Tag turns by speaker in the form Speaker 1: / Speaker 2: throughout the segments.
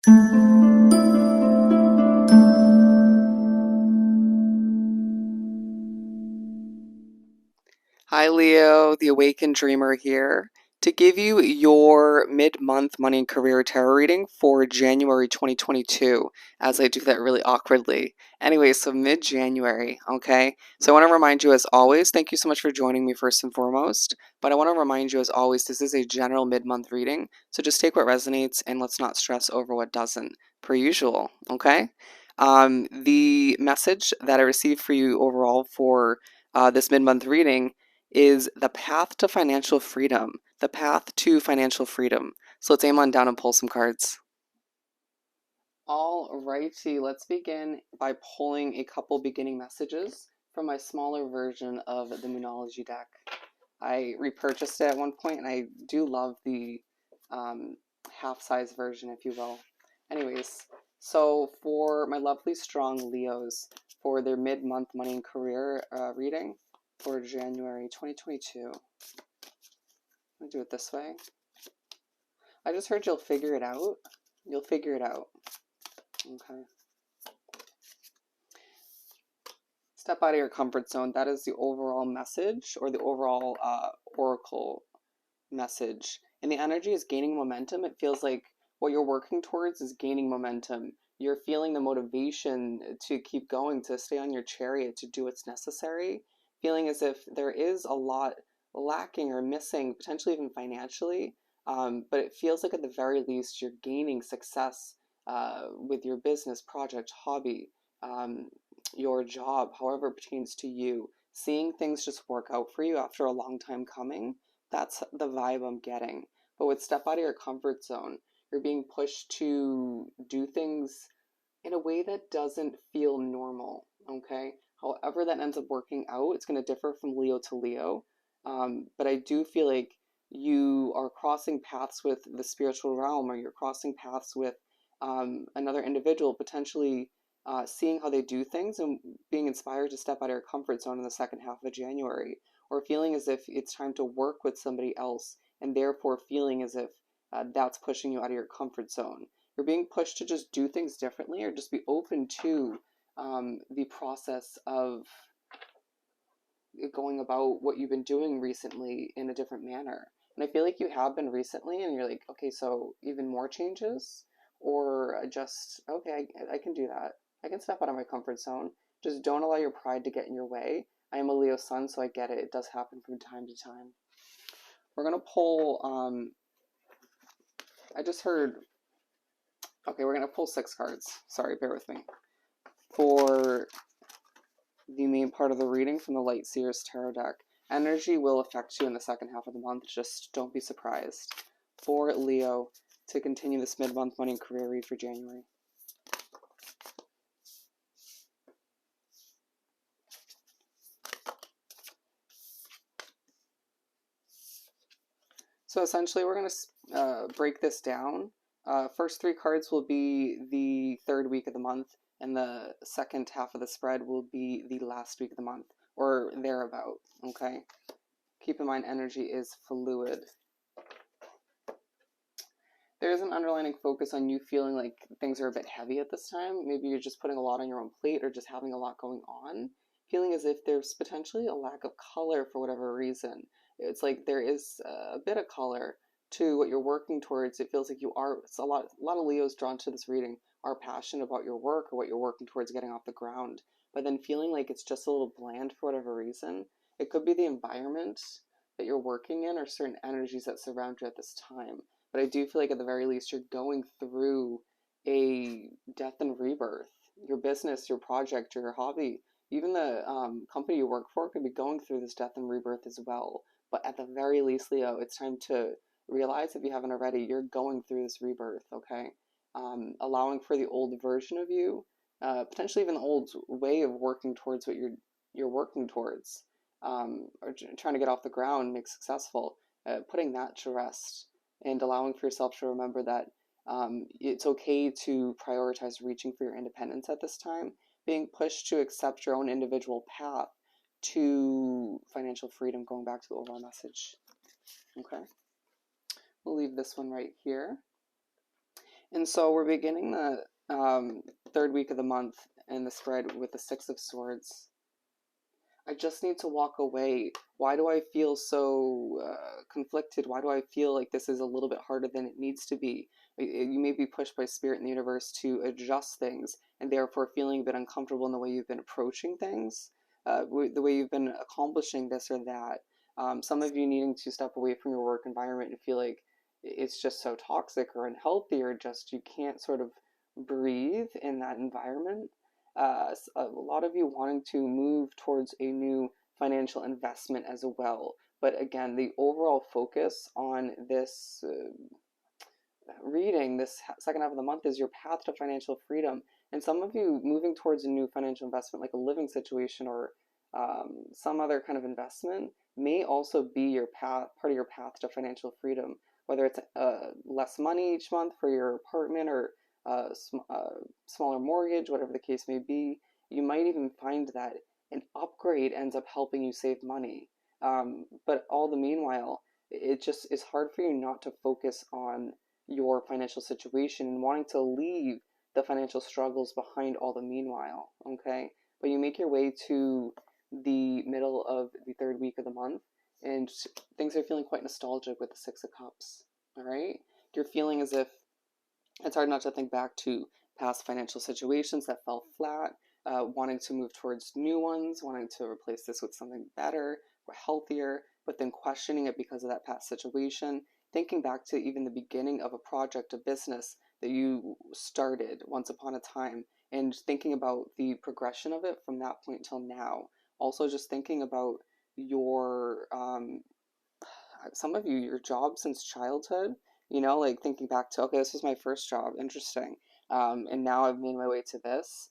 Speaker 1: Hi, Leo, the Awakened Dreamer here to give you your mid-month money and career tarot reading for January 2022, as I do that really awkwardly. Anyway, so mid-January, okay? So I want to remind you, as always, thank you so much for joining me first and foremost, but I want to remind you, as always, this is a general mid-month reading, so just take what resonates and let's not stress over what doesn't, per usual, okay? The message that I received for you overall for this mid-month reading is the path to financial freedom. The path to financial freedom. So let's aim on down and pull some cards. Alrighty, let's begin by pulling a couple beginning messages from my smaller version of the Moonology deck. I repurchased it at one point and I do love the half-size version, if you will. Anyways, so for my lovely strong Leos, for their mid-month money and career reading, for January 2022. I'll do it this way. I just heard you'll figure it out. You'll figure it out. Okay. Step out of your comfort zone. That is the overall message, or the overall oracle message. And the energy is gaining momentum. It feels like what you're working towards is gaining momentum. You're feeling the motivation to keep going, to stay on your chariot, to do what's necessary. Feeling as if there is a lot lacking or missing, potentially even financially. But it feels like at the very least you're gaining success with your business, project, hobby, your job, however it pertains to you. Seeing things just work out for you after a long time coming, that's the vibe I'm getting. But with step out of your comfort zone, you're being pushed to do things in a way that doesn't feel normal, okay? However that ends up working out, it's going to differ from Leo to Leo. But I do feel like you are crossing paths with the spiritual realm, or you're crossing paths with another individual, potentially seeing how they do things and being inspired to step out of your comfort zone in the second half of January, or feeling as if it's time to work with somebody else, and therefore feeling as if that's pushing you out of your comfort zone. You're being pushed to just do things differently, or just be open to the process of going about what you've been doing recently in a different manner. And I feel like you have been recently, and you're like, okay, so even more changes, or just, okay, I can do that. I can step out of my comfort zone. Just don't allow your pride to get in your way. I am a Leo sun, so I get it. It does happen from time to time. We're going to pull, I just heard, okay, we're going to pull 6 cards. Sorry, bear with me. For the main part of the reading from the Light Seers Tarot deck. Energy will affect you in the second half of the month. Just don't be surprised. For Leo, to continue this mid-month money and career read for January. So essentially, we're going to break this down. First 3 cards will be the third week of the month, and the second half of the spread will be the last week of the month, or thereabout, okay? Keep in mind, energy is fluid. There is an underlying focus on you feeling like things are a bit heavy at this time. Maybe you're just putting a lot on your own plate, or just having a lot going on. Feeling as if there's potentially a lack of color for whatever reason. It's like there is a bit of color to what you're working towards. It feels like you are, it's a lot of Leos drawn to this reading are passionate about your work or what you're working towards getting off the ground. But then feeling like it's just a little bland for whatever reason. It could be the environment that you're working in, or certain energies that surround you at this time. But I do feel like at the very least you're going through a death and rebirth. Your business, your project, your hobby, even the company you work for could be going through this death and rebirth as well. But at the very least, Leo, it's time to realize, if you haven't already, you're going through this rebirth, okay? Allowing for the old version of you, potentially even the old way of working towards what you're working towards, or trying to get off the ground, make successful, putting that to rest, and allowing for yourself to remember that it's okay to prioritize reaching for your independence at this time, being pushed to accept your own individual path to financial freedom, going back to the overall message. Okay, we'll leave this one right here. And so we're beginning the third week of the month and the spread with the Six of Swords. I just need to walk away. Why do I feel so conflicted? Why do I feel like this is a little bit harder than it needs to be? You may be pushed by spirit in the universe to adjust things and therefore feeling a bit uncomfortable in the way you've been approaching things, the way you've been accomplishing this or that. Some of you needing to step away from your work environment and feel like it's just so toxic or unhealthy, or just you can't sort of breathe in that environment. A lot of you wanting to move towards a new financial investment as well. But again, the overall focus on this reading, this second half of the month, is your path to financial freedom. And some of you moving towards a new financial investment, like a living situation or some other kind of investment, may also be your path, part of your path to financial freedom. Whether it's less money each month for your apartment, or smaller mortgage, whatever the case may be, you might even find that an upgrade ends up helping you save money. But all the meanwhile, it just is hard for you not to focus on your financial situation and wanting to leave the financial struggles behind all the meanwhile, okay? But you make your way to the middle of the third week of the month, and things are feeling quite nostalgic with the Six of Cups, all right? You're feeling as if it's hard not to think back to past financial situations that fell flat, wanting to move towards new ones, wanting to replace this with something better or healthier, but then questioning it because of that past situation. Thinking back to even the beginning of a project, a business that you started once upon a time, and thinking about the progression of it from that point till now. Also, just thinking about your some of you, your job since childhood, like thinking back to, okay, this was my first job, interesting. And now I've made my way to this.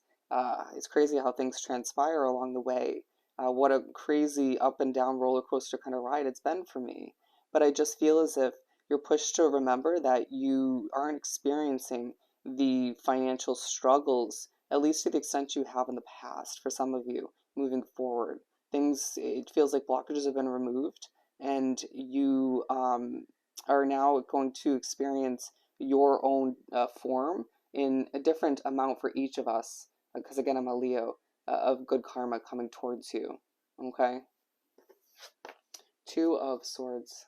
Speaker 1: It's crazy how things transpire along the way. What a crazy up and down roller coaster kind of ride it's been for me. But I just feel as if you're pushed to remember that you aren't experiencing the financial struggles, at least to the extent you have in the past, for some of you moving forward. It feels like blockages have been removed, and you are now going to experience your own form in a different amount for each of us. Because again, I'm a Leo, of good karma coming towards you. Okay? Two of Swords.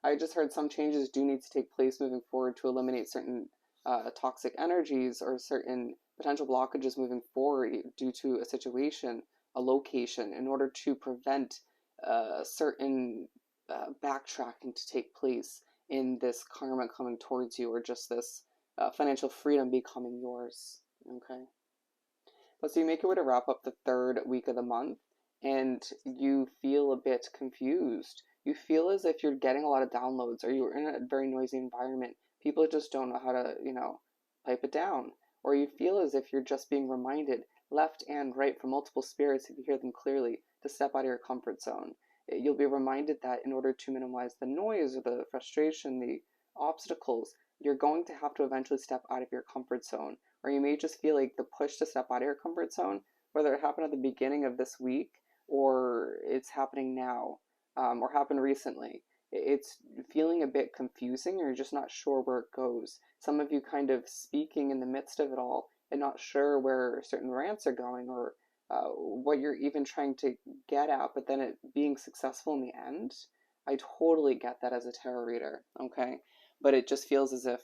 Speaker 1: I just heard some changes do need to take place moving forward to eliminate certain toxic energies or certain potential blockages moving forward due to a situation, a location, in order to prevent certain backtracking to take place in this karma coming towards you, or just this financial freedom becoming yours. Okay. So you make your way to wrap up the third week of the month, and you feel a bit confused. You feel as if you're getting a lot of downloads, or you're in a very noisy environment. People just don't know how to, pipe it down. Or you feel as if you're just being reminded, left and right, from multiple spirits, if you hear them clearly, to step out of your comfort zone. You'll be reminded that in order to minimize the noise or the frustration, the obstacles, you're going to have to eventually step out of your comfort zone. Or you may just feel like the push to step out of your comfort zone, whether it happened at the beginning of this week or it's happening now, or happened recently. It's feeling a bit confusing, or you're just not sure where it goes. Some of you kind of speaking in the midst of it all and not sure where certain rants are going, or what you're even trying to get at, but then it being successful in the end. I totally get that as a tarot reader, okay? But it just feels as if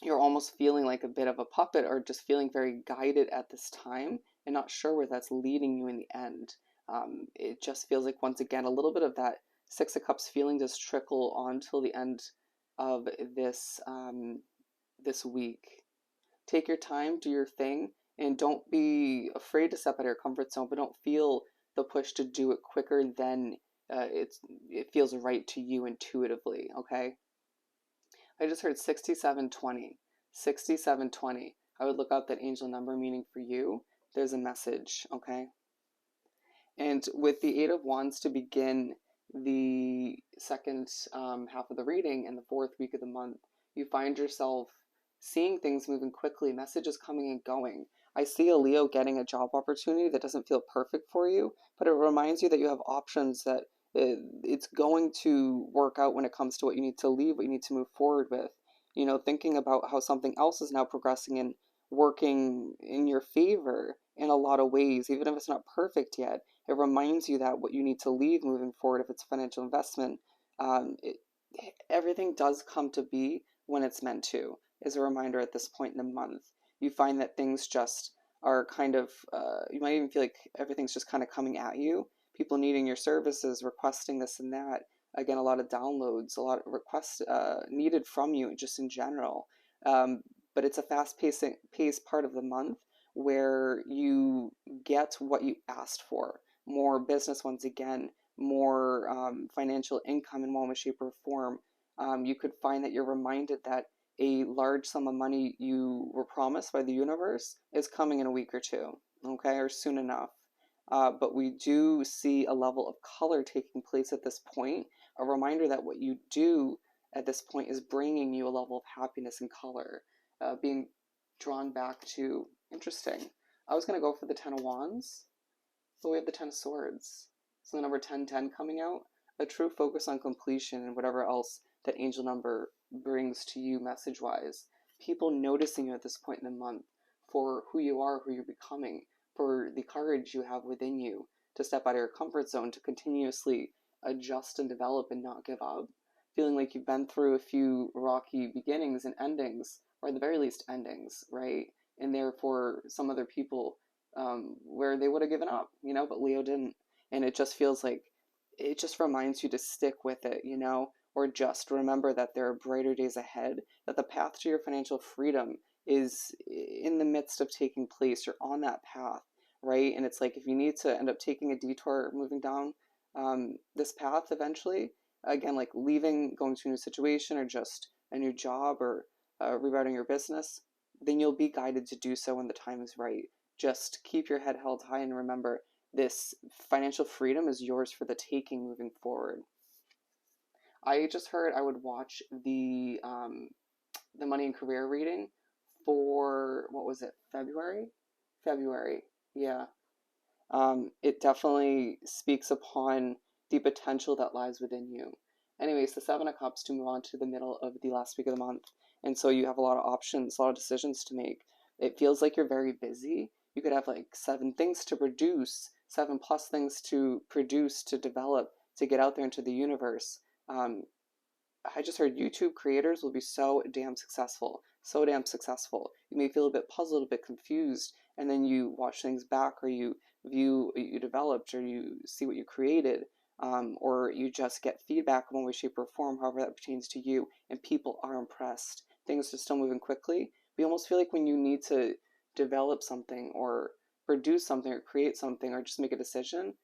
Speaker 1: you're almost feeling like a bit of a puppet, or just feeling very guided at this time and not sure where that's leading you in the end. It just feels like, once again, a little bit of that Six of Cups feeling does trickle on till the end of this week. Take your time, do your thing, and don't be afraid to step out of your comfort zone, but don't feel the push to do it quicker than it feels right to you intuitively, okay? I just heard 6720. 6720. I would look up that angel number meaning for you. There's a message, okay? And with the Eight of Wands to begin the second half of the reading and the fourth week of the month, you find yourself seeing things moving quickly, messages coming and going. I see a Leo getting a job opportunity that doesn't feel perfect for you, but it reminds you that you have options, that it's going to work out when it comes to what you need to leave, what you need to move forward with. thinking about how something else is now progressing and working in your favor in a lot of ways, even if it's not perfect yet. It reminds you that what you need to leave moving forward, if it's a financial investment, um, it, everything does come to be when it's meant to, is a reminder at this point in the month. You find that things just are kind of, you might even feel like everything's just kind of coming at you. People needing your services, requesting this and that. Again, a lot of downloads, a lot of requests needed from you just in general. Um, but it's a paced part of the month where you get what you asked for. More business once again, more financial income in one way, shape, or form. You could find that you're reminded that a large sum of money you were promised by the universe is coming in a week or two, okay, or soon enough. But we do see a level of color taking place at this point, a reminder that what you do at this point is bringing you a level of happiness and color, being drawn back to, interesting. I was going to go for the Ten of Wands, but we have the Ten of Swords. So the number 1010 coming out, a true focus on completion and whatever else that angel number brings to you message wise. People noticing you at this point in the month for who you are, who you're becoming, for the courage you have within you to step out of your comfort zone, to continuously adjust and develop and not give up. Feeling like you've been through a few rocky beginnings and endings, or at the very least endings, right? And therefore, some other people where they would have given up, but Leo didn't. And it just feels like it just reminds you to stick with it, or just remember that there are brighter days ahead, that the path to your financial freedom is in the midst of taking place. You're on that path, right? And it's like if you need to end up taking a detour moving down this path eventually, again, like leaving, going to a new situation or just a new job or rerouting your business, then you'll be guided to do so when the time is right. Just keep your head held high and remember this financial freedom is yours for the taking moving forward. I just heard I would watch the money and career reading for what was it, February? February, yeah. It definitely speaks upon the potential that lies within you. Anyways, the Seven of Cups to move on to the middle of the last week of the month. And so you have a lot of options, a lot of decisions to make. It feels like you're very busy. You could have like 7 things to produce, 7+ things to produce, to develop, to get out there into the universe. Um, I just heard YouTube creators will be so damn successful. So damn successful. You may feel a bit puzzled, a bit confused, and then you watch things back, or you view what you developed, or you see what you created, or you just get feedback in one way, shape, or form, however that pertains to you, and people are impressed. Things are still moving quickly. But you almost feel like when you need to develop something, or produce something, or create something, or just make a decision,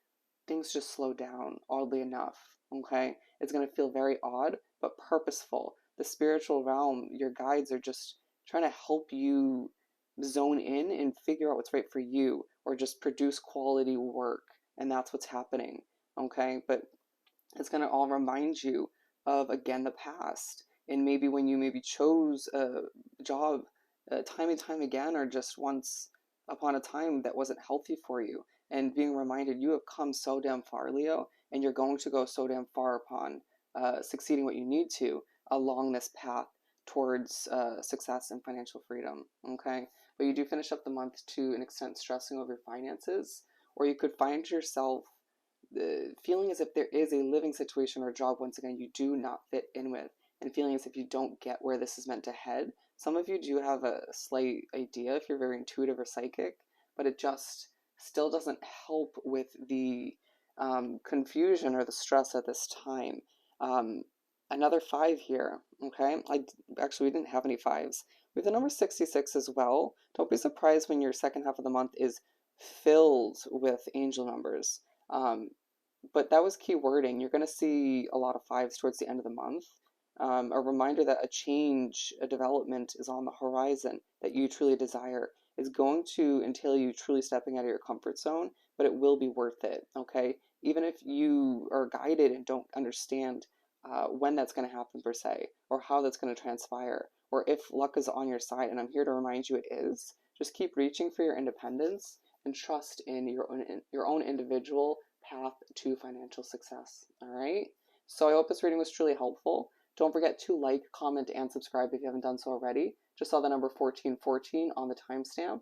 Speaker 1: things just slow down, oddly enough. Okay? It's going to feel very odd, but purposeful. The spiritual realm, your guides are just trying to help you zone in and figure out what's right for you, or just produce quality work. And that's what's happening. Okay? But it's going to all remind you of, again, the past. And maybe when you maybe chose a job time and time again, or just once upon a time that wasn't healthy for you, and being reminded you have come so damn far, Leo, and you're going to go so damn far upon succeeding what you need to along this path towards success and financial freedom. Okay, but you do finish up the month to an extent stressing over your finances, or you could find yourself feeling as if there is a living situation or job, once again, you do not fit in with, and feeling as if you don't get where this is meant to head. Some of you do have a slight idea if you're very intuitive or psychic, but it just still doesn't help with the confusion or the stress at this time. Um, Another 5 here, okay? Actually, we didn't have any 5s. We have the number 66 as well. Don't be surprised when your second half of the month is filled with angel numbers. Um, but that was key wording. You're going to see a lot of 5s towards the end of the month. A reminder that a change, a development is on the horizon that you truly desire is going to entail you truly stepping out of your comfort zone, but it will be worth it, okay? Even if you are guided and don't understand when that's going to happen per se, or how that's going to transpire, or if luck is on your side, and I'm here to remind you it is, just keep reaching for your independence and trust in your own individual path to financial success. All right. So I hope this reading was truly helpful. Don't forget to like, comment, and subscribe if you haven't done so already. Just saw the number 1414 on the timestamp.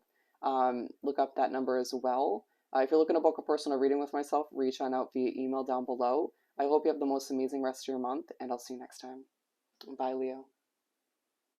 Speaker 1: Look up that number as well. If you're looking to book a personal reading with myself, reach on out via email down below. I hope you have the most amazing rest of your month, and I'll see you next time. Bye, Leo.